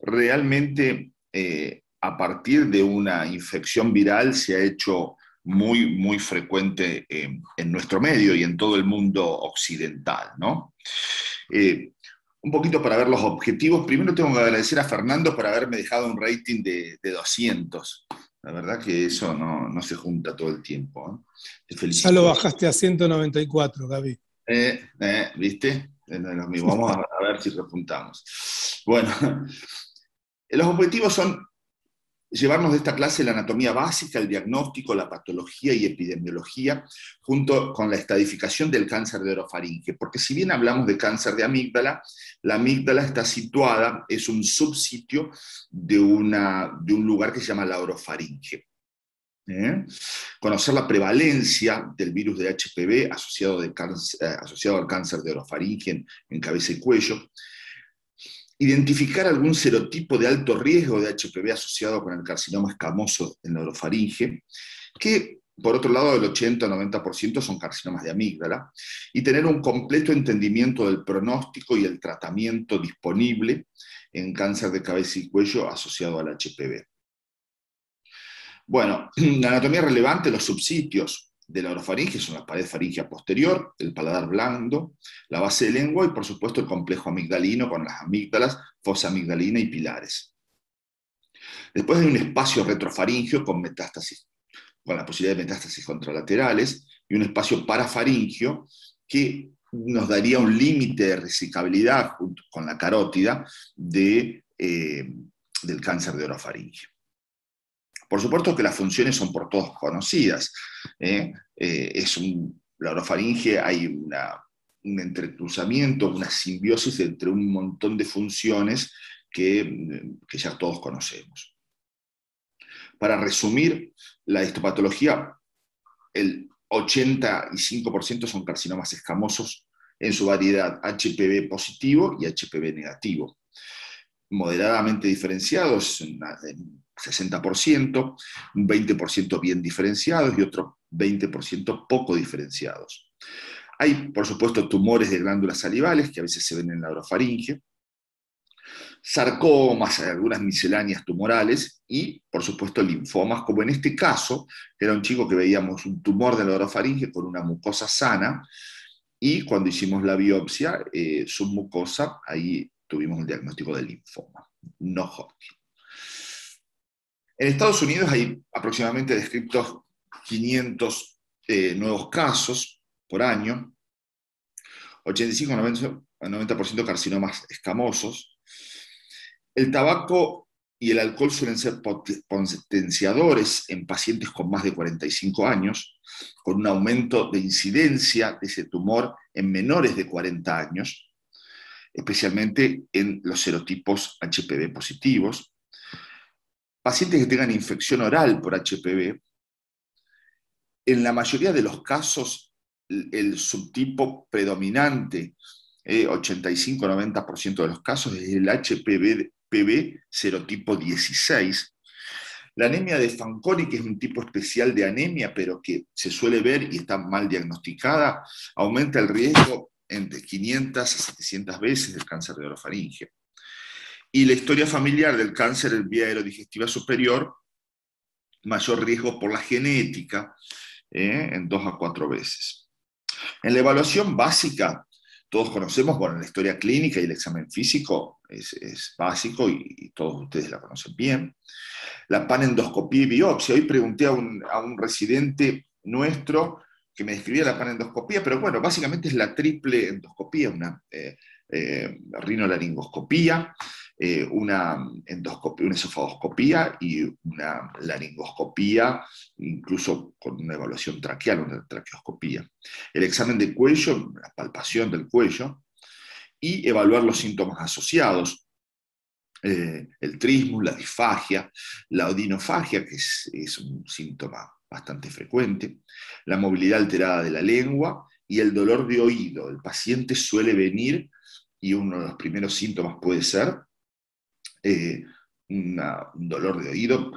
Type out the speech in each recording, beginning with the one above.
realmente a partir de una infección viral se ha hecho muy, muy frecuente en nuestro medio y en todo el mundo occidental, ¿no? Eh, un poquito para ver los objetivos. Primero tengo que agradecer a Fernando por haberme dejado un rating de 200. La verdad que eso no se junta todo el tiempo, ¿eh? Te Ya lo felicito. bajaste a 194, Gaby. ¿Viste? Lo mismo. Vamos a ver si repuntamos. Bueno, los objetivos son llevarnos de esta clase la anatomía básica, el diagnóstico, la patología y epidemiología, junto con la estadificación del cáncer de orofaringe. Porque si bien hablamos de cáncer de amígdala, la amígdala está situada, es un subsitio de un lugar que se llama la orofaringe. Conocer la prevalencia del virus de HPV asociado al cáncer de orofaringe en cabeza y cuello, identificar algún serotipo de alto riesgo de HPV asociado con el carcinoma escamoso en la orofaringe, que por otro lado el 80 o 90% son carcinomas de amígdala, y tener un completo entendimiento del pronóstico y el tratamiento disponible en cáncer de cabeza y cuello asociado al HPV. Bueno, la anatomía relevante, los subsitios de la orofaringe son la pared faríngea posterior, el paladar blando, la base de lengua y por supuesto el complejo amigdalino con las amígdalas, fosa amigdalina y pilares. Después hay un espacio retrofaringio con metástasis, con la posibilidad de metástasis contralaterales, y un espacio parafaringio que nos daría un límite de resecabilidad junto con la carótida del cáncer de orofaringe. Por supuesto que las funciones son por todos conocidas. La orofaringe hay un entrecruzamiento, una simbiosis entre un montón de funciones que ya todos conocemos. Para resumir, la histopatología, el 85% son carcinomas escamosos en su variedad HPV positivo y HPV negativo. Moderadamente diferenciados, en 60%, un 20% bien diferenciados y otro 20% poco diferenciados. Hay, por supuesto, tumores de glándulas salivales que a veces se ven en la orofaringe, sarcomas, algunas misceláneas tumorales y, por supuesto, linfomas, como en este caso, que era un chico que veíamos un tumor de la orofaringe con una mucosa sana, y cuando hicimos la biopsia, su mucosa, ahí tuvimos el diagnóstico de linfoma, no Hodgkin. En Estados Unidos hay aproximadamente descritos 500 nuevos casos por año, 85-90% carcinomas escamosos. El tabaco y el alcohol suelen ser potenciadores en pacientes con más de 45 años, con un aumento de incidencia de ese tumor en menores de 40 años, especialmente en los serotipos HPV positivos. Pacientes que tengan infección oral por HPV, en la mayoría de los casos, el subtipo predominante, 85-90% de los casos, es el HPV serotipo 16. La anemia de Fanconi, que es un tipo especial de anemia, pero que se suele ver y está mal diagnosticada, aumenta el riesgo entre 500 a 700 veces del cáncer de orofaringe. Y la historia familiar del cáncer en vía aerodigestiva superior, mayor riesgo por la genética, en 2 a 4 veces. En la evaluación básica, todos conocemos, bueno, la historia clínica y el examen físico es básico y todos ustedes la conocen bien. La panendoscopía y biopsia. Hoy pregunté a un residente nuestro que me describía la panendoscopía, pero bueno, básicamente es la triple endoscopía, una rinolaringoscopía, una esofagoscopía y una laringoscopía, incluso con una evaluación traqueal, una traqueoscopía. El examen de cuello, la palpación del cuello, y evaluar los síntomas asociados, el trismus, la disfagia, la odinofagia, que es un síntoma bastante frecuente, la movilidad alterada de la lengua y el dolor de oído. El paciente suele venir y uno de los primeros síntomas puede ser un dolor de oído,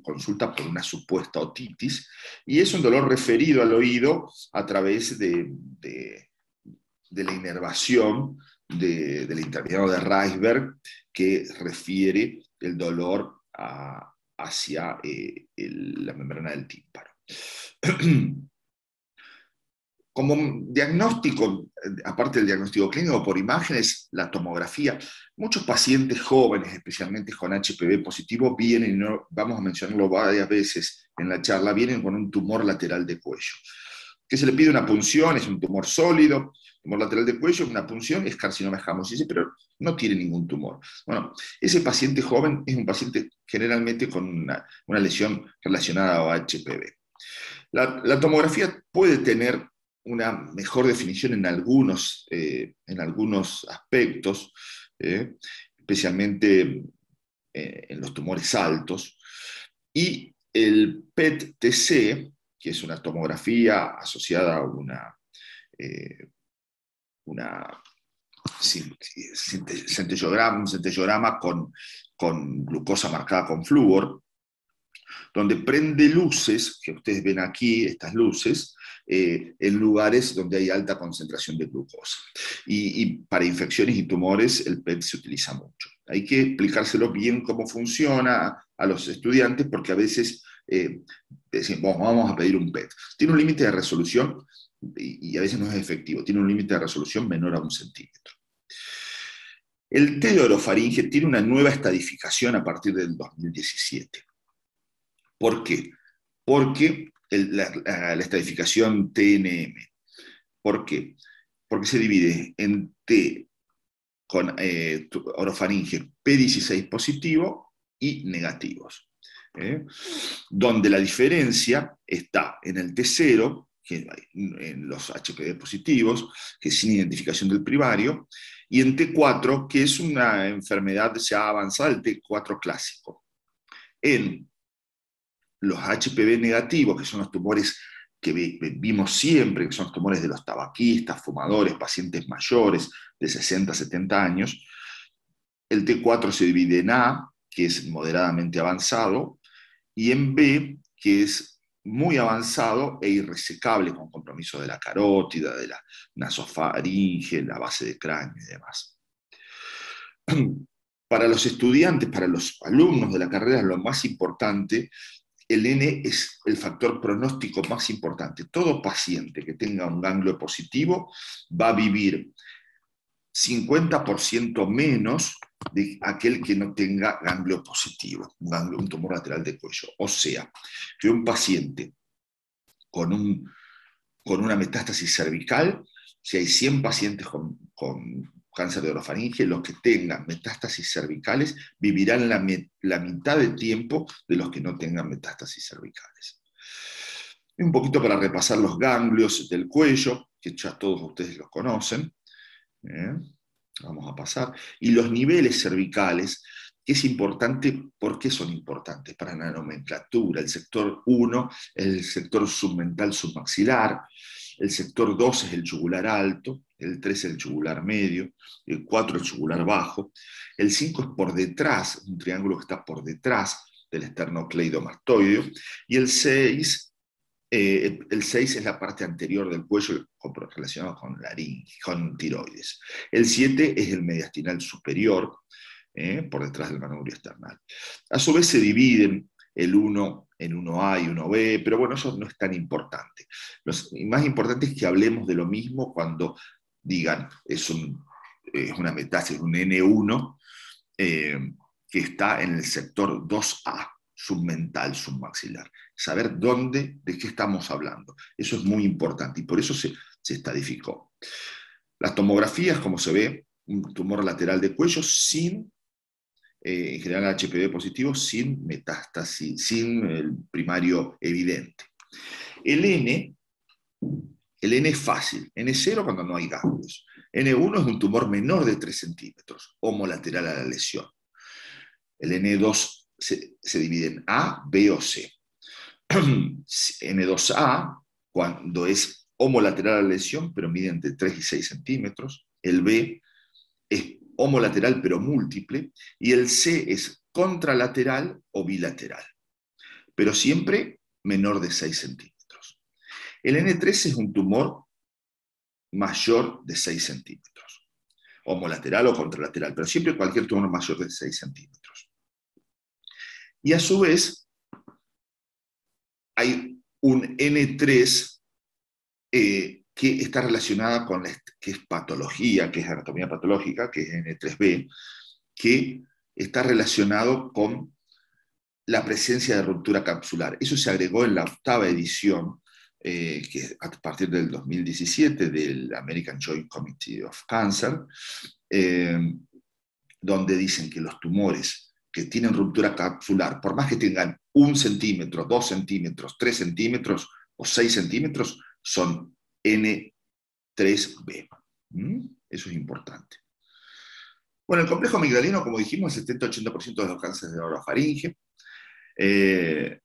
consulta por una supuesta otitis, y es un dolor referido al oído a través de la inervación del intermediario de Reisberg, que refiere el dolor hacia la membrana del tímpano. Como diagnóstico, aparte del diagnóstico clínico por imágenes, la tomografía, muchos pacientes jóvenes, especialmente con HPV positivo, vienen, ¿no? Vamos a mencionarlo varias veces en la charla, vienen con un tumor lateral de cuello. Que se le pide una punción, es un tumor sólido, tumor lateral de cuello, una punción, es carcinoma escamoso, pero no tiene ningún tumor. Bueno, ese paciente joven es un paciente generalmente con una lesión relacionada a HPV. La tomografía puede tener una mejor definición en algunos aspectos, especialmente en los tumores altos, y el PET-TC, que es una tomografía asociada a una un centellograma con glucosa marcada con flúor, donde prende luces, que ustedes ven aquí, estas luces, en lugares donde hay alta concentración de glucosa. Y para infecciones y tumores el PET se utiliza mucho. Hay que explicárselo bien cómo funciona a los estudiantes, porque a veces decimos, vamos a pedir un PET. Tiene un límite de resolución y a veces no es efectivo. Tiene un límite de resolución menor a 1 centímetro. El test de orofaringe tiene una nueva estadificación a partir del 2017. ¿Por qué? Porque la estadificación TNM. ¿Por qué? Porque se divide en T con orofaringe P16 positivo y negativos. Donde la diferencia está en el T0, en los HPV positivos, que es sin identificación del primario, y en T4, que es una enfermedad ya avanzada, el T4 clásico. En los HPV negativos, que son los tumores que vimos siempre, que son los tumores de los tabaquistas, fumadores, pacientes mayores de 60, 70 años, el T4 se divide en A, que es moderadamente avanzado, y en B, que es muy avanzado e irresecable, con compromiso de la carótida, de la nasofaringe, la base de cráneo y demás. Para los estudiantes, para los alumnos de la carrera, lo más importante, el N es el factor pronóstico más importante. Todo paciente que tenga un ganglio positivo va a vivir 50% menos de aquel que no tenga ganglio positivo, un tumor lateral de cuello. O sea, que un paciente con una metástasis cervical, si hay 100 pacientes con cáncer de orofaringe, los que tengan metástasis cervicales vivirán la mitad de tiempo de los que no tengan metástasis cervicales. Y un poquito para repasar los ganglios del cuello, que ya todos ustedes los conocen. Vamos a pasar. Y los niveles cervicales, que es importante, ¿por qué son importantes? Para la nomenclatura. El sector 1 es el sector submental submaxilar, el sector 2 es el yugular alto, el 3 es el yugular medio, el 4 el yugular bajo, el 5 es por detrás, un triángulo que está por detrás del esternocleidomastoideo, y el 6 es la parte anterior del cuello relacionado con laringe, con tiroides. El 7 es el mediastinal superior, por detrás del manubrio esternal. A su vez se dividen el 1 en 1A y 1B, pero bueno, eso no es tan importante. Lo más importante es que hablemos de lo mismo cuando digan es una metástasis, un N1, que está en el sector 2A, submental, submaxilar. Saber de qué estamos hablando. Eso es muy importante y por eso se estadificó. Las tomografías, como se ve, un tumor lateral de cuello en general HPV positivo, sin metástasis, sin el primario evidente. El N es fácil. N0 cuando no hay ganglios. N1 es un tumor menor de 3 centímetros, homolateral a la lesión. El N2 se divide en A, B o C. N2A, cuando es homolateral a la lesión, pero mide entre 3 y 6 centímetros. El B es homolateral pero múltiple. Y el C es contralateral o bilateral, pero siempre menor de 6 centímetros. El N3 es un tumor mayor de 6 centímetros. homolateral o contralateral, pero siempre cualquier tumor mayor de 6 centímetros. Y a su vez, hay un N3 que está relacionada con que es patología, que es anatomía patológica, que es N3B, que está relacionado con la presencia de ruptura capsular. Eso se agregó en la 8ª edición, que a partir del 2017, del American Joint Committee of Cancer, donde dicen que los tumores que tienen ruptura capsular, por más que tengan 1 centímetro, 2 centímetros, 3 centímetros o 6 centímetros, son N3B. Eso es importante. Bueno, el complejo amigdalino, como dijimos, el 70-80% de los cánceres de la orofaringe. El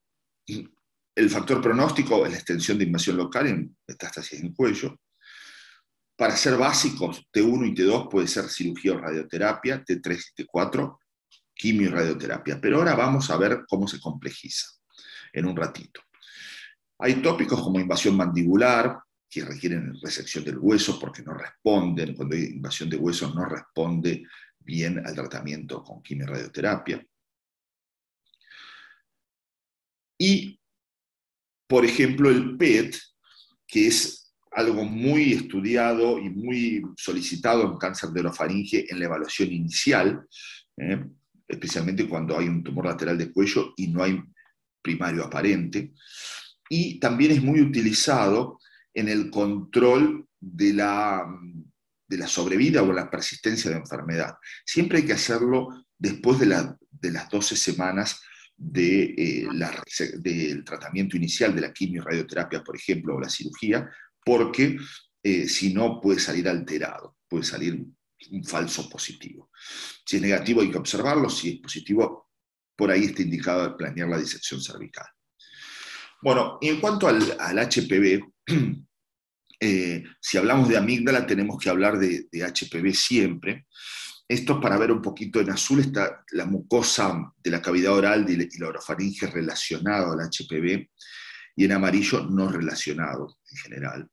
factor pronóstico es la extensión de invasión local en metástasis en cuello. Para ser básicos, T1 y T2 puede ser cirugía o radioterapia, T3 y T4, quimio y radioterapia. Pero ahora vamos a ver cómo se complejiza en un ratito. Hay tópicos como invasión mandibular, que requieren resección del hueso porque no responden, cuando hay invasión de hueso no responde bien al tratamiento con quimio y radioterapia. Y, por ejemplo, el PET, que es algo muy estudiado y muy solicitado en cáncer de orofaringe en la evaluación inicial, especialmente cuando hay un tumor lateral de cuello y no hay primario aparente. Y también es muy utilizado en el control de la sobrevida o la persistencia de enfermedad. Siempre hay que hacerlo después de las 12 semanas del tratamiento inicial de la quimio y radioterapia, por ejemplo, o la cirugía, porque si no puede salir alterado, puede salir un falso positivo. Si es negativo hay que observarlo, si es positivo, por ahí está indicado planear la disección cervical. Bueno, y en cuanto al HPV, si hablamos de amígdala tenemos que hablar de HPV siempre. Esto es para ver un poquito, en azul está la mucosa de la cavidad oral y la orofaringe relacionado al HPV, y en amarillo no relacionado en general.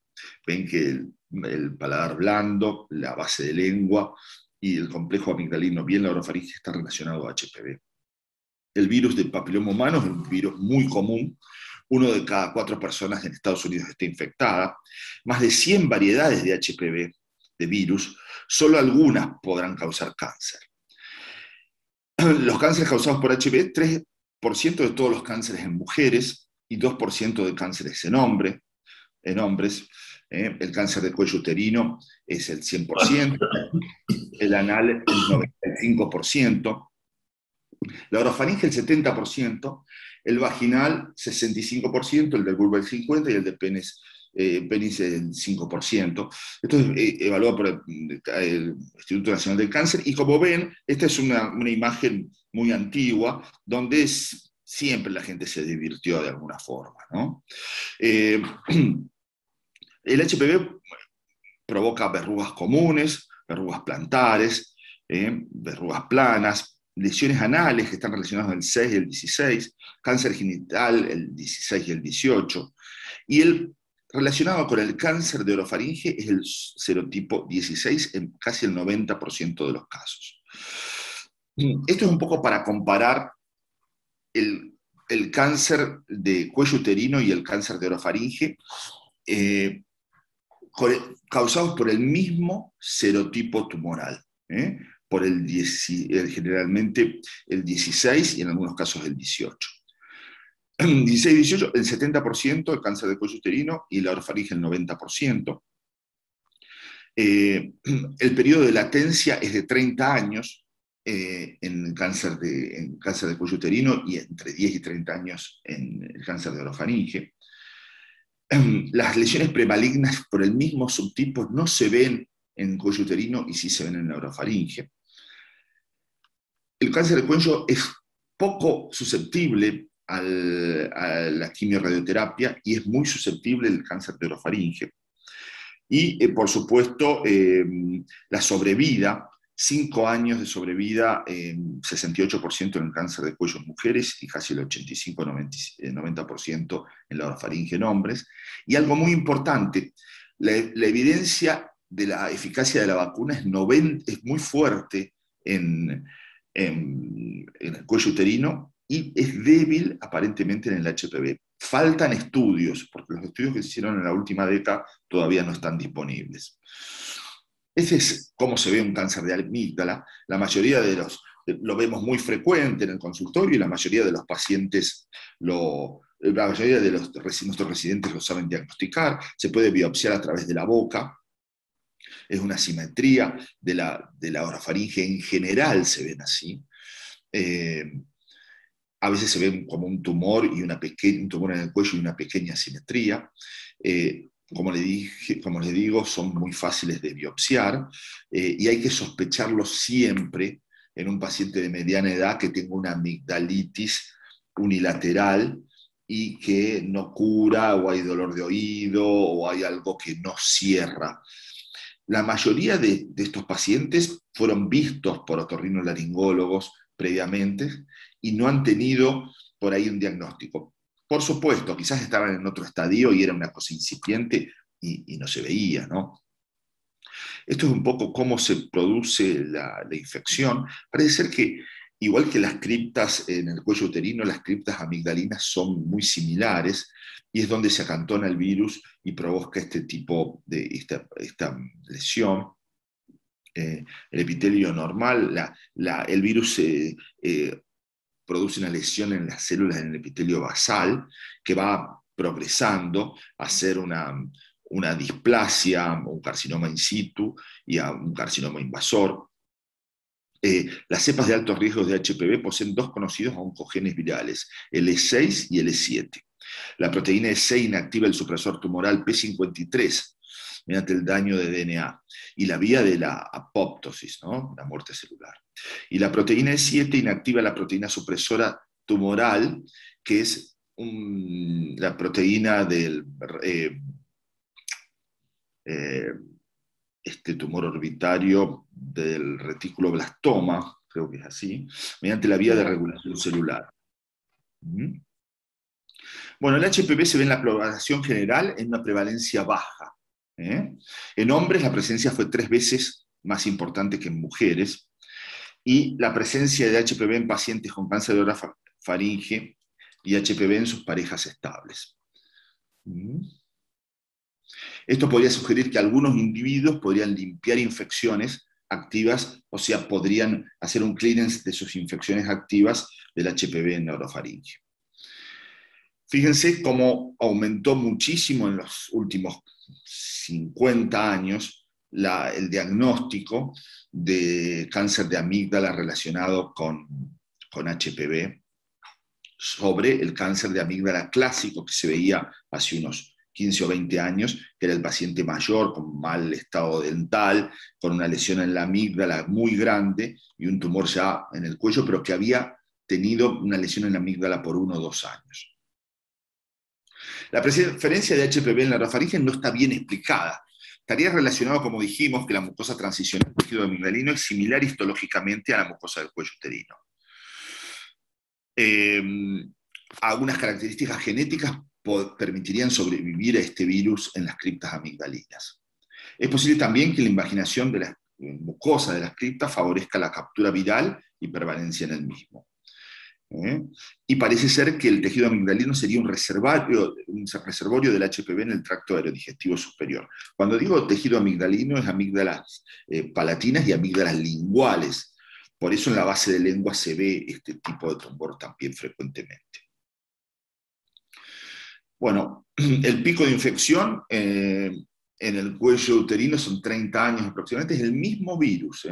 Ven que el paladar blando, la base de lengua y el complejo amigdalino, bien la orofaringe, está relacionado a HPV. El virus del papiloma humano es un virus muy común. 1 de cada 4 personas en Estados Unidos está infectada. Más de 100 variedades de HPV, de virus, solo algunas podrán causar cáncer. Los cánceres causados por HPV, 3% de todos los cánceres en mujeres y 2% de cánceres en hombres. El cáncer de cuello uterino es el 100%, el anal el 95%, la orofaringe el 70%, el vaginal 65%, el del vulva el 50% y el de penis el 5%. Esto es evaluado por el Instituto Nacional del Cáncer, y como ven, esta es una imagen muy antigua, donde siempre la gente se divirtió de alguna forma, ¿no? El HPV provoca verrugas comunes, verrugas plantares, verrugas planas, lesiones anales que están relacionadas el 6 y el 16, cáncer genital el 16 y el 18, y el relacionado con el cáncer de orofaringe es el serotipo 16 en casi el 90% de los casos. Esto es un poco para comparar el cáncer de cuello uterino y el cáncer de orofaringe, causados por el mismo serotipo tumoral, por generalmente el 16 y en algunos casos el 18. 16-18, el 70% el cáncer de cuello uterino y la orofaringe el 90%. El periodo de latencia es de 30 años en cáncer de cuello uterino y entre 10 y 30 años en el cáncer de orofaringe. Las lesiones premalignas por el mismo subtipo no se ven en cuello uterino y sí se ven en la orofaringe. El cáncer de cuello es poco susceptible a la quimio-radioterapia y es muy susceptible al cáncer de orofaringe. Y, por supuesto, la sobrevida, 5 años de sobrevida, 68% en el cáncer de cuello en mujeres y casi el 85-90% en la orofaringe en hombres. Y algo muy importante, la evidencia de la eficacia de la vacuna es muy fuerte en el cuello uterino y es débil aparentemente en el HPV. Faltan estudios, porque los estudios que se hicieron en la última década todavía no están disponibles. Ese es cómo se ve un cáncer de amígdala. La mayoría lo vemos muy frecuente en el consultorio y la mayoría de los pacientes la mayoría de nuestros residentes lo saben diagnosticar. Se puede biopsiar a través de la boca. Es una simetría de la orofaringe en general, se ven así. A veces se ven como un tumor, un tumor en el cuello y una pequeña simetría. Como les digo, son muy fáciles de biopsiar y hay que sospecharlo siempre en un paciente de mediana edad que tenga una amigdalitis unilateral y que no cura, o hay dolor de oído, o hay algo que no cierra. La mayoría de estos pacientes fueron vistos por otorrinolaringólogos previamente y no han tenido por ahí un diagnóstico. Por supuesto, quizás estaban en otro estadio y era una cosa incipiente y no se veía, ¿no? Esto es un poco cómo se produce la infección. Parece ser que, igual que las criptas en el cuello uterino, las criptas amigdalinas son muy similares y es donde se acantona el virus y provoca este tipo de esta lesión. El epitelio normal, el virus produce una lesión en las células del epitelio basal que va progresando a ser una displasia, un carcinoma in situ y a un carcinoma invasor. Las cepas de altos riesgos de HPV poseen dos conocidos oncogenes virales, el E6 y el E7. La proteína E6 inactiva el supresor tumoral P53 mediante el daño de DNA y la vía de la apoptosis, ¿no? La muerte celular. Y la proteína E7 inactiva la proteína supresora tumoral, que es la proteína del este tumor orbitario del reticuloblastoma, creo que es así, mediante la vía de regulación celular. Bueno, el HPV se ve en la población general en una prevalencia baja. En hombres la presencia fue 3 veces más importante que en mujeres, y la presencia de HPV en pacientes con cáncer de orofaringe y HPV en sus parejas estables. Esto podría sugerir que algunos individuos podrían limpiar infecciones activas, o sea, podrían hacer un clearance de sus infecciones activas del HPV en orofaringe. Fíjense cómo aumentó muchísimo en los últimos 50 años el diagnóstico de cáncer de amígdala relacionado con HPV sobre el cáncer de amígdala clásico que se veía hace unos 15 o 20 años, que era el paciente mayor con mal estado dental, con una lesión en la amígdala muy grande y un tumor ya en el cuello, pero que había tenido una lesión en la amígdala por 1 o 2 años. La preferencia de HPV en la orofaringe no está bien explicada. Estaría relacionado, como dijimos, que la mucosa transicional del tejido amigdalino es similar histológicamente a la mucosa del cuello uterino. Algunas características genéticas permitirían sobrevivir a este virus en las criptas amigdalinas. Es posible también que la invaginación de la mucosa de las criptas favorezca la captura viral y prevalencia en el mismo. Y parece ser que el tejido amigdalino sería un reservorio del HPV en el tracto aerodigestivo superior. Cuando digo tejido amigdalino, es amígdalas palatinas y amígdalas linguales. Por eso en la base de lengua se ve este tipo de tumor también frecuentemente. Bueno, el pico de infección en el cuello uterino son 30 años aproximadamente, es el mismo virus,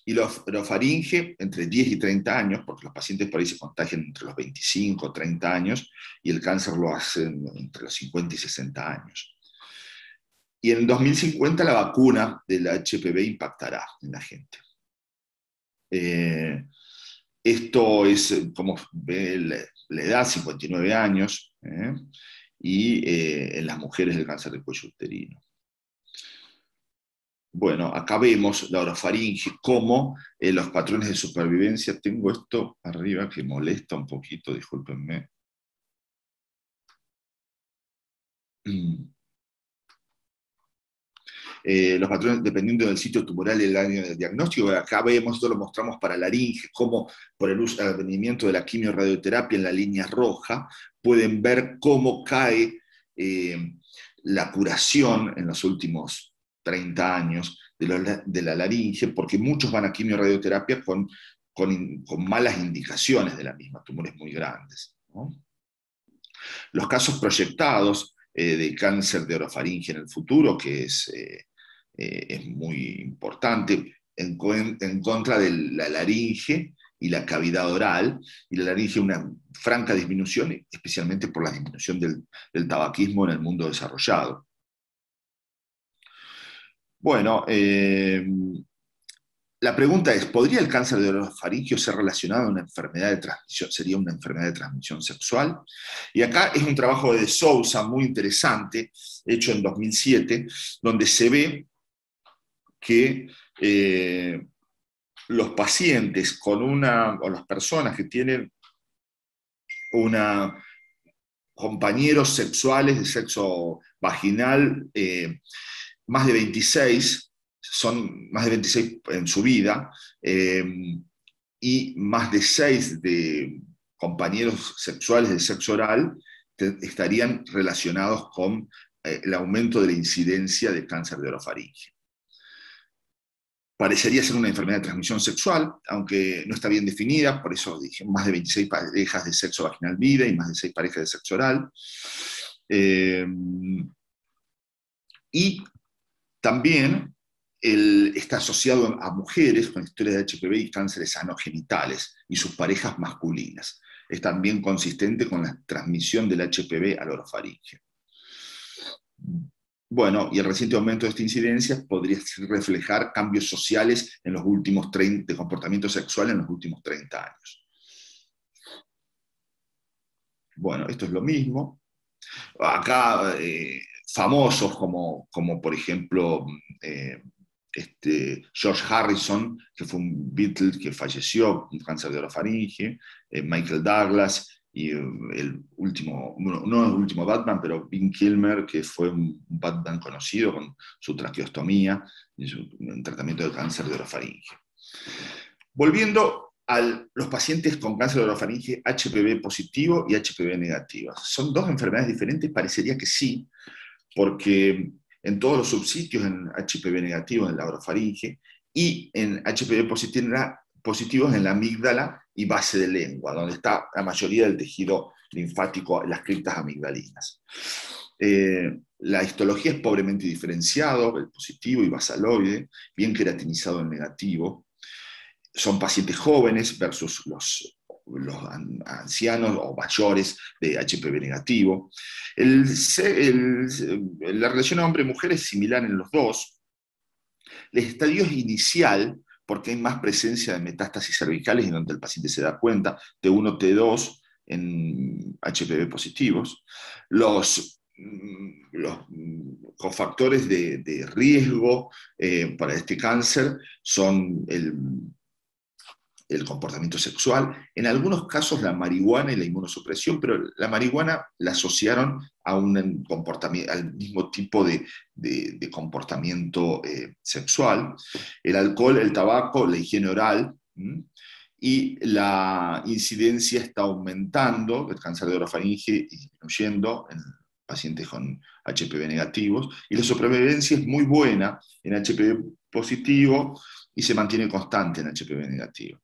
y la orofaringe entre 10 y 30 años, porque los pacientes por ahí se contagian entre los 25 o 30 años, y el cáncer lo hacen entre los 50 y 60 años. Y en 2050 la vacuna del HPV impactará en la gente. Esto es, como ve la edad, 59 años, y en las mujeres el cáncer del cuello uterino. Bueno, acá vemos la orofaringe, cómo los patrones de supervivencia. Tengo esto arriba que molesta un poquito, discúlpenme. Los patrones, dependiendo del sitio tumoral y el año del diagnóstico, acá vemos, esto lo mostramos para laringe, cómo por el advenimiento de la quimioradioterapia en la línea roja, pueden ver cómo cae la curación en los últimos 30 años de la laringe, porque muchos van a quimioradioterapia con malas indicaciones de la misma, tumores muy grandes, ¿no? Los casos proyectados de cáncer de orofaringe en el futuro, que es muy importante, en contra de la laringe y la cavidad oral, y la laringe una franca disminución, especialmente por la disminución del tabaquismo en el mundo desarrollado. Bueno, la pregunta es, ¿podría el cáncer de orofaringio ser relacionado a una enfermedad de transmisión? ¿Sería una enfermedad de transmisión sexual? Y acá es un trabajo de Sousa muy interesante, hecho en 2007, donde se ve que los pacientes o las personas que tienen compañeros sexuales de sexo vaginal, más de 26, son más de 26 en su vida, y más de 6 de compañeros sexuales de sexo oral estarían relacionados con el aumento de la incidencia de cáncer de orofaringe. Parecería ser una enfermedad de transmisión sexual, aunque no está bien definida, por eso dije más de 26 parejas de sexo vaginal vida y más de 6 parejas de sexo oral. Y también está asociado a mujeres con historia de HPV y cánceres anogenitales y sus parejas masculinas. Es también consistente con la transmisión del HPV al orofaringe. Bueno, y el reciente aumento de esta incidencia podría reflejar cambios sociales en los últimos 30, de comportamiento sexual en los últimos 30 años. Bueno, esto es lo mismo. Acá, famosos como por ejemplo, George Harrison, que fue un Beatle que falleció con cáncer de orofaringe, Michael Douglas, y el último, no el último Batman, pero Val Kilmer, que fue un Batman conocido con su traqueostomía y un tratamiento de cáncer de orofaringe. Volviendo a los pacientes con cáncer de orofaringe HPV positivo y HPV negativo. ¿Son dos enfermedades diferentes? Parecería que sí, porque en todos los subsitios en HPV negativo en la orofaringe y en HPV positivos en la amígdala y base de lengua, donde está la mayoría del tejido linfático, las criptas amigdalinas. La histología es pobremente diferenciado, el positivo y basaloide, bien queratinizado el negativo. Son pacientes jóvenes versus los ancianos o mayores de HPV negativo. La relación hombre-mujer es similar en los dos. El estadio es inicial porque hay más presencia de metástasis cervicales en donde el paciente se da cuenta, T1, T2 en HPV positivos. Los cofactores de riesgo para este cáncer son el comportamiento sexual, en algunos casos la marihuana y la inmunosupresión, pero la marihuana la asociaron a un comportamiento, al mismo tipo de comportamiento sexual, el alcohol, el tabaco, la higiene oral, y la incidencia está aumentando, el cáncer de orofaringe disminuyendo en pacientes con HPV negativos, y la supervivencia es muy buena en HPV positivo y se mantiene constante en HPV negativo.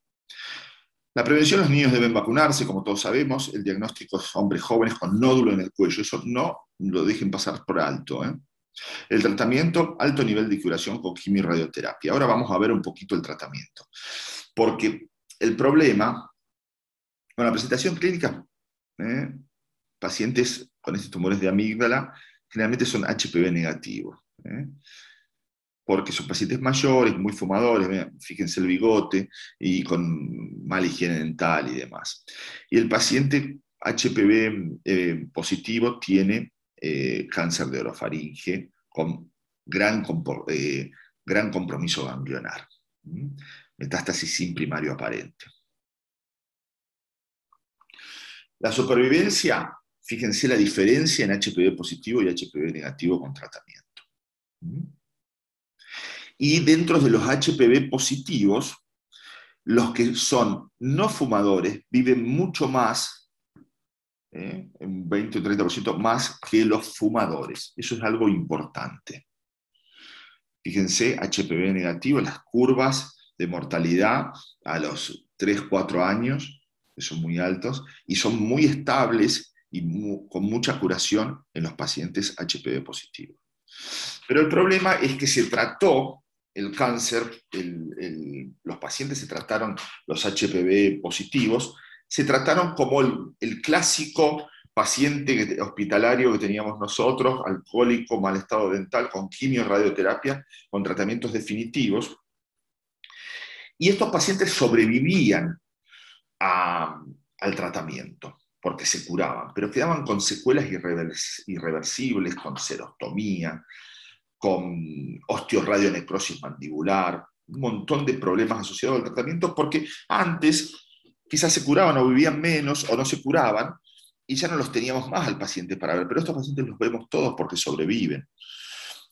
La prevención, los niños deben vacunarse, como todos sabemos. El diagnóstico es hombres jóvenes con nódulo en el cuello. Eso no lo dejen pasar por alto, ¿eh? El tratamiento, alto nivel de curación con quimio-radioterapia. Ahora vamos a ver un poquito el tratamiento. Porque el problema, con la presentación clínica, pacientes con estos tumores de amígdala, generalmente son HPV negativos. Porque son pacientes mayores, muy fumadores, fíjense el bigote, y con mala higiene dental y demás. Y el paciente HPV positivo tiene cáncer de orofaringe con gran compromiso ganglionar. Metástasis sin primario aparente. La supervivencia, fíjense la diferencia en HPV positivo y HPV negativo con tratamiento. Y dentro de los HPV positivos, los que son no fumadores viven mucho más, un 20 o 30% más que los fumadores. Eso es algo importante. Fíjense, HPV negativo, las curvas de mortalidad a los 3, 4 años, que son muy altos, y son muy estables y con mucha curación en los pacientes HPV positivos. Pero el problema es que se trató el cáncer, los pacientes se trataron, los HPV positivos, se trataron como el clásico paciente hospitalario que teníamos nosotros, alcohólico, mal estado dental, con quimio, radioterapia, con tratamientos definitivos. Y estos pacientes sobrevivían al tratamiento, porque se curaban, pero quedaban con secuelas irreversibles, con serostomía, con osteoradionecrosis mandibular, un montón de problemas asociados al tratamiento, porque antes quizás se curaban o vivían menos o no se curaban, y ya no los teníamos más al paciente para ver, pero estos pacientes los vemos todos porque sobreviven.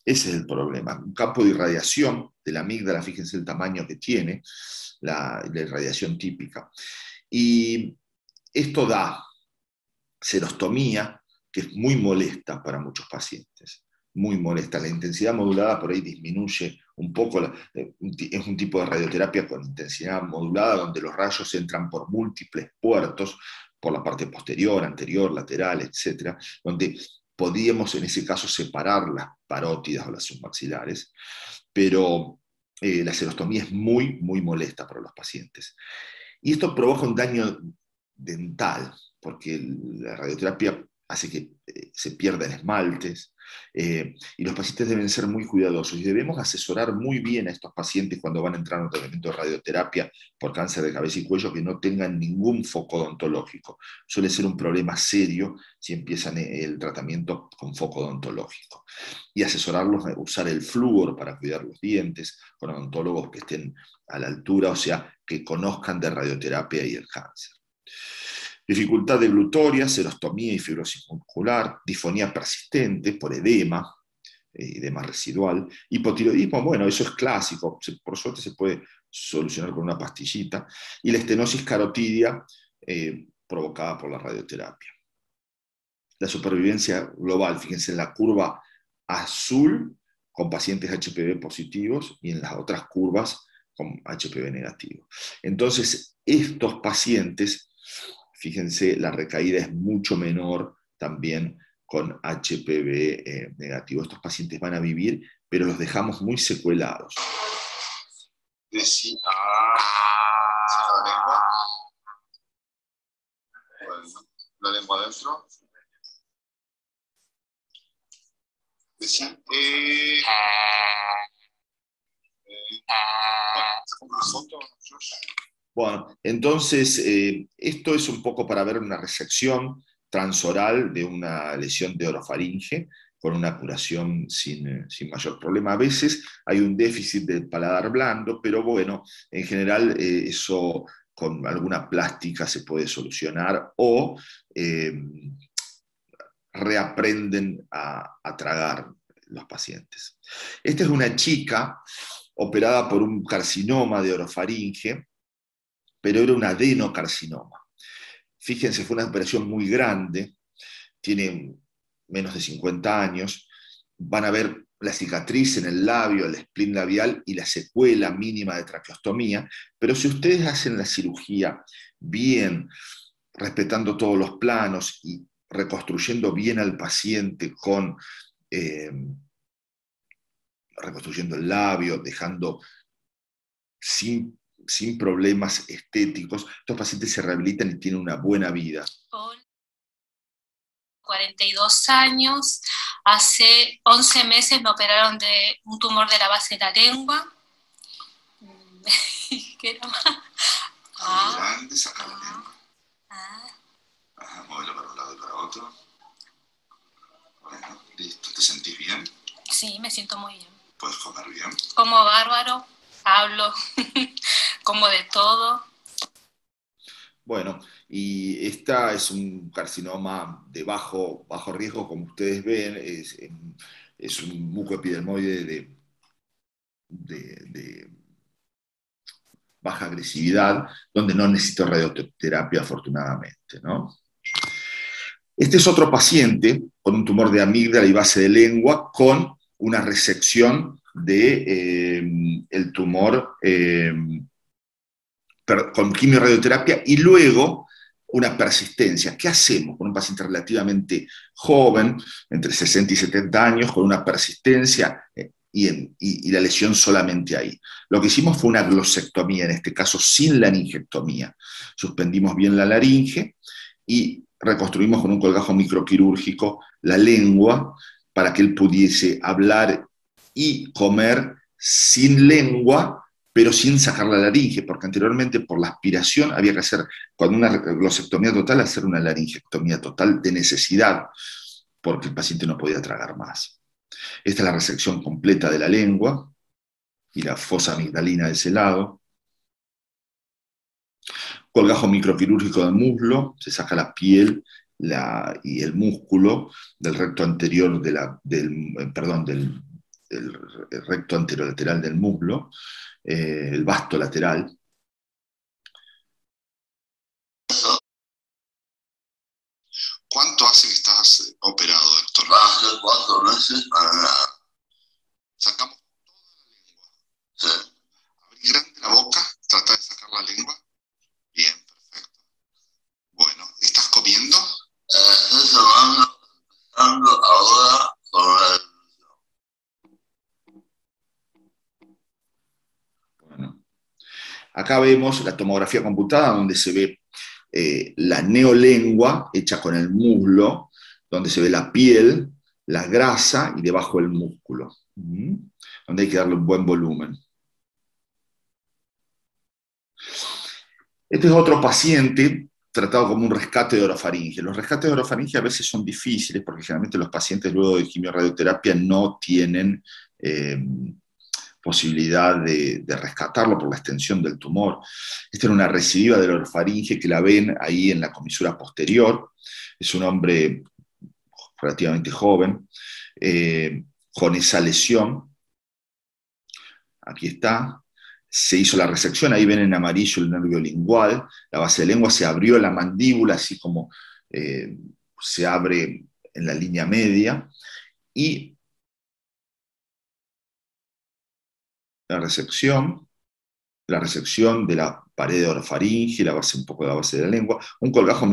Ese es el problema. Un campo de irradiación de la amígdala, fíjense el tamaño que tiene, la irradiación típica. Y esto da serostomía, que es muy molesta para muchos pacientes. Muy molesta. La intensidad modulada por ahí disminuye un poco. Es un tipo de radioterapia con intensidad modulada donde los rayos entran por múltiples puertos, por la parte posterior, anterior, lateral, etcétera, donde podíamos en ese caso separar las parótidas o las submaxilares, pero la serostomía es muy, muy molesta para los pacientes. Y esto provoca un daño dental, porque la radioterapia hace que se pierdan esmaltes, y los pacientes deben ser muy cuidadosos y debemos asesorar muy bien a estos pacientes cuando van a entrar en un tratamiento de radioterapia por cáncer de cabeza y cuello, que no tengan ningún foco odontológico. Suele ser un problema serio si empiezan el tratamiento con foco odontológico. Y asesorarlos a usar el flúor para cuidar los dientes, con odontólogos que estén a la altura, o sea, que conozcan de radioterapia y el cáncer. Dificultad deglutoria, serostomía y fibrosis muscular, disfonía persistente por edema, edema residual, hipotiroidismo, bueno, eso es clásico, por suerte se puede solucionar con una pastillita, y la estenosis carotidia provocada por la radioterapia. La supervivencia global, fíjense en la curva azul con pacientes HPV positivos y en las otras curvas con HPV negativo. Entonces, estos pacientes, fíjense, la recaída es mucho menor también con HPV negativo. Estos pacientes van a vivir, pero los dejamos muy secuelados. Decí, la lengua. Bueno, la lengua adentro. Decí, bueno, entonces esto es un poco para ver una resección transoral de una lesión de orofaringe con una curación sin mayor problema. A veces hay un déficit del paladar blando, pero bueno, en general eso con alguna plástica se puede solucionar o reaprenden a tragar los pacientes. Esta es una chica operada por un carcinoma de orofaringe, pero era un adenocarcinoma. Fíjense, fue una operación muy grande, tiene menos de 50 años, van a ver la cicatriz en el labio, el spleen labial y la secuela mínima de traqueostomía, pero si ustedes hacen la cirugía bien, respetando todos los planos y reconstruyendo bien al paciente con reconstruyendo el labio, dejando sin problemas estéticos, estos pacientes se rehabilitan y tienen una buena vida. 42 años, hace 11 meses me operaron de un tumor de la base de la lengua. ¿Qué era más? Grande, saca la lengua. Móvelo para un lado y para otro. Bueno, listo. ¿Te sentís bien? Sí, me siento muy bien. ¿Puedes comer bien? Como bárbaro, hablo, como de todo. Bueno, y esta es un carcinoma de bajo riesgo, como ustedes ven, es un mucoepidermoide de baja agresividad, donde no necesito radioterapia afortunadamente, ¿no? Este es otro paciente con un tumor de amígdala y base de lengua con una resección de el tumor con quimioradioterapia y luego una persistencia. ¿Qué hacemos con un paciente relativamente joven, entre 60 y 70 años, con una persistencia y la lesión solamente ahí? Lo que hicimos fue una glosectomía, en este caso sin laringectomía. Suspendimos bien la laringe y reconstruimos con un colgajo microquirúrgico la lengua para que él pudiese hablar y comer sin lengua, pero sin sacar la laringe, porque anteriormente por la aspiración había que hacer, cuando una glosectomía total, hacer una laringectomía total de necesidad, porque el paciente no podía tragar más. Esta es la resección completa de la lengua y la fosa amigdalina de ese lado. Colgajo microquirúrgico del muslo, se saca la piel y el músculo del recto anterior del recto anterolateral del muslo, el vasto lateral. ¿Cuánto hace que estás operado, doctor? Hace 4 meses para nada. Sacamos toda la lengua. Sí. Abrí grande la boca, trata de sacar la lengua. Bien, perfecto. Bueno, ¿estás comiendo? Estoy tomando, empezando ahora con la... Bueno, acá vemos la tomografía computada donde se ve la neolengua hecha con el muslo, donde se ve la piel, la grasa y debajo el músculo, donde hay que darle un buen volumen. Este es otro paciente tratado como un rescate de orofaringe. Los rescates de orofaringe a veces son difíciles porque generalmente los pacientes luego de quimioradioterapia no tienen posibilidad de rescatarlo por la extensión del tumor. Esta era una recidiva de la orofaringe que la ven ahí en la comisura posterior. Es un hombre relativamente joven, con esa lesión. Aquí está. Se hizo la resección, ahí ven en amarillo el nervio lingual, la base de lengua, se abrió la mandíbula, así como se abre en la línea media, y la resección de la pared orofaringe, un poco de la base de la lengua, un colgajo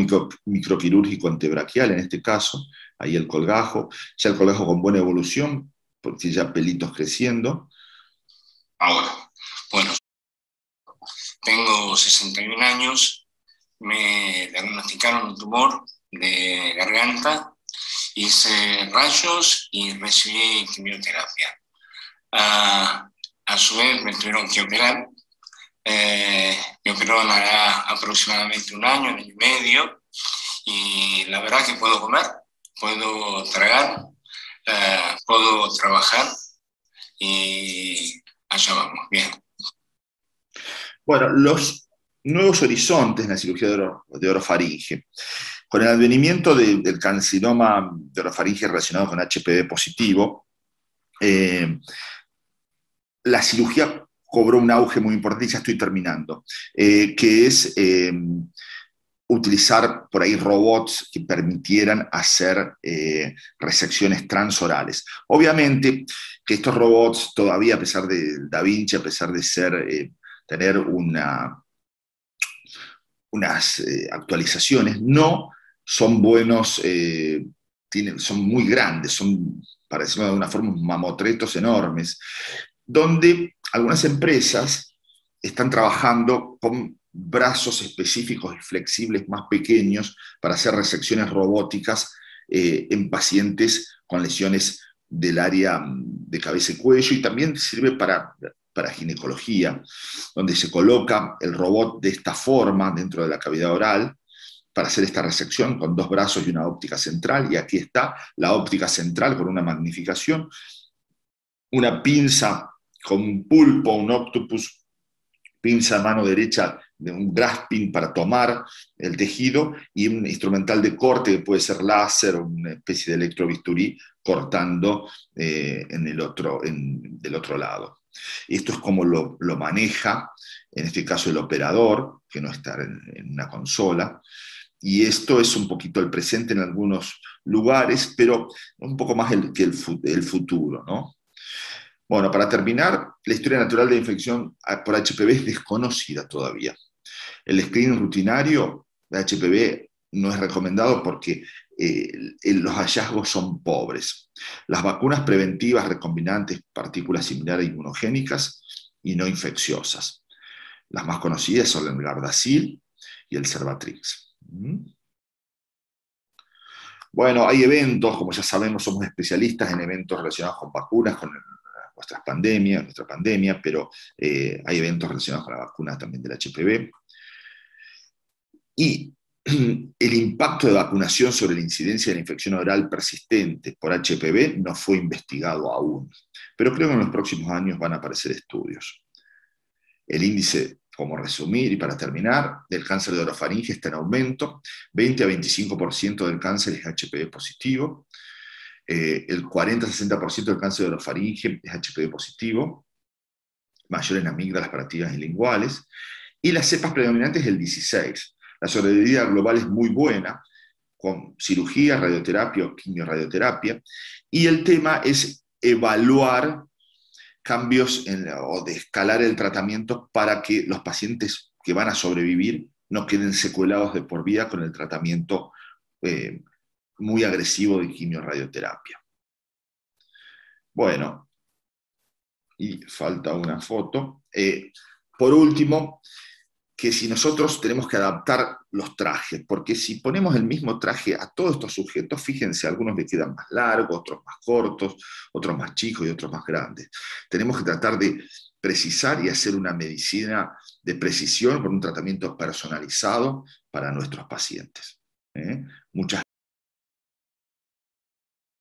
microquirúrgico antebraquial en este caso, ahí el colgajo, ya el colgajo con buena evolución, porque ya pelitos creciendo. Ahora, bueno, tengo 61 años, me diagnosticaron un tumor de garganta, hice rayos y recibí quimioterapia. A su vez me tuvieron que operar. Me operaron hará aproximadamente un año y medio, y la verdad que puedo comer, puedo tragar, puedo trabajar, y allá vamos, bien. Bueno, los nuevos horizontes en la cirugía de orofaringe. Con el advenimiento del carcinoma de orofaringe relacionado con HPV positivo, la cirugía cobró un auge muy importante, y ya estoy terminando, que es utilizar por ahí robots que permitieran hacer resecciones transorales. Obviamente que estos robots todavía, a pesar de Da Vinci, a pesar de tener unas actualizaciones, no son buenos, son muy grandes, son, para decirlo de alguna forma, mamotretos enormes, donde algunas empresas están trabajando con brazos específicos y flexibles más pequeños para hacer resecciones robóticas en pacientes con lesiones del área de cabeza y cuello, y también sirve para ginecología, donde se coloca el robot de esta forma dentro de la cavidad oral para hacer esta resección con 2 brazos y una óptica central, y aquí está la óptica central con una magnificación, una pinza con un pulpo, un octopus, pinza a mano derecha de un grasping para tomar el tejido, y un instrumental de corte que puede ser láser o una especie de electrobisturí cortando del otro lado. Esto es como lo maneja, en este caso, el operador, que no está en una consola, y esto es un poquito el presente en algunos lugares, pero un poco más el futuro, ¿no? Bueno, para terminar, la historia natural de la infección por HPV es desconocida todavía. El screening rutinario de HPV no es recomendado porque los hallazgos son pobres. Las vacunas preventivas recombinantes, partículas similares inmunogénicas y no infecciosas. Las más conocidas son el Gardasil y el Cervatrix. Bueno, hay eventos, como ya sabemos, somos especialistas en eventos relacionados con vacunas, con nuestra pandemia, pero hay eventos relacionados con la vacuna también del HPV. Y el impacto de vacunación sobre la incidencia de la infección oral persistente por HPV no fue investigado aún, pero creo que en los próximos años van a aparecer estudios. El índice, como resumir y para terminar, del cáncer de orofaringe está en aumento, 20 a 25% del cáncer es HPV positivo, el 40-60% del cáncer de orofaringe es HPV positivo, mayor en amígdalas parativas y linguales, y las cepas predominantes es el 16%. La sobrevida global es muy buena, con cirugía, radioterapia o quimioradioterapia, y el tema es evaluar cambios o de escalar el tratamiento para que los pacientes que van a sobrevivir no queden secuelados de por vida con el tratamiento muy agresivo de quimioradioterapia. Bueno, y falta una foto. Por último, que si nosotros tenemos que adaptar los trajes, porque si ponemos el mismo traje a todos estos sujetos, fíjense, algunos les quedan más largos, otros más cortos, otros más chicos y otros más grandes. Tenemos que tratar de precisar y hacer una medicina de precisión con un tratamiento personalizado para nuestros pacientes. Muchas